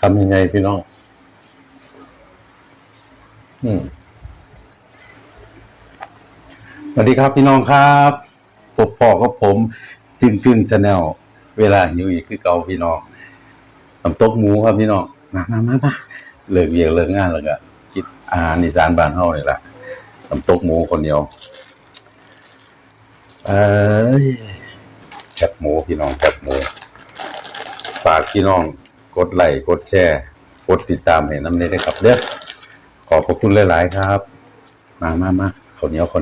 ทำยังไงพี่น้องสวัสดีครับพี่น้องครับพบพ่อกับผมจึงขึ้นชาแนลเวลาหิวอีกคือเก่าพี่น้องน้ำตกหมูครับพี่น้องมาเลิกเวียกเลิกงานแล้วก็กินอาหารอีสานบ้านเฮานี่แหละน้ำตกหมูคนเดียวแคบหมูพี่น้องแคบหมูฝากพี่น้องกดไลค์กดแชร์กดติดตามให้น้ำเนยได้ครับเด้อขอบพระคุณหลายๆครับมาข้าวเหนียวก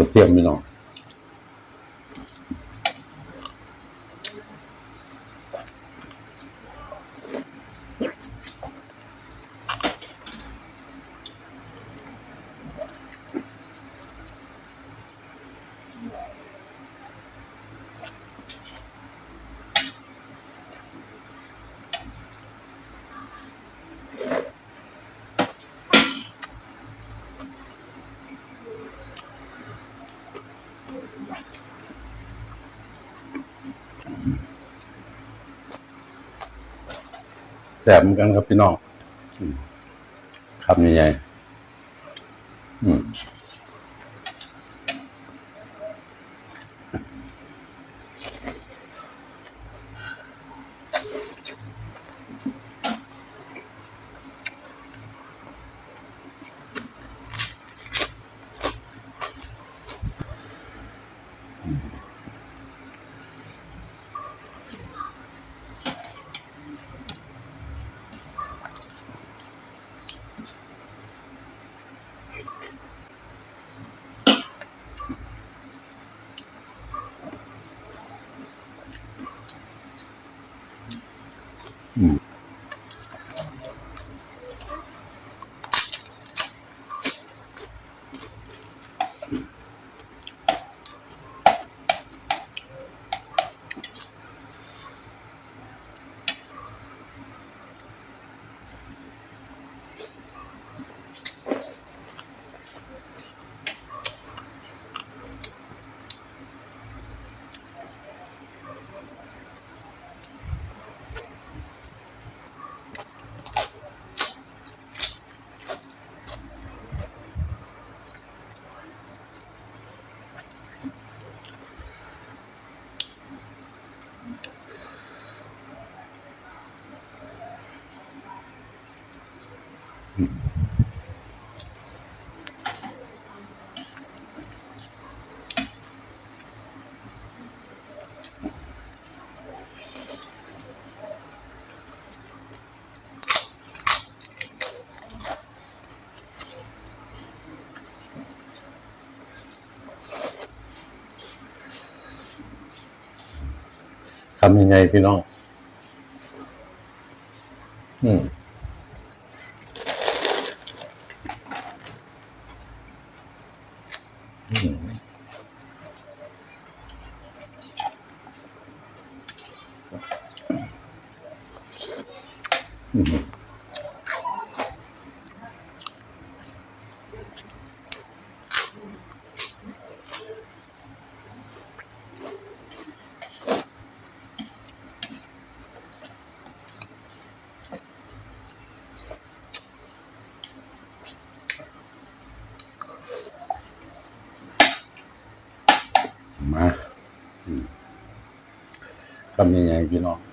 ระเทียมพี่น้องแซ่บเหมือนกันครับพี่น้องคำใหญ่ทำยังไงพี่น้องมาทำยังไงพี่น้อง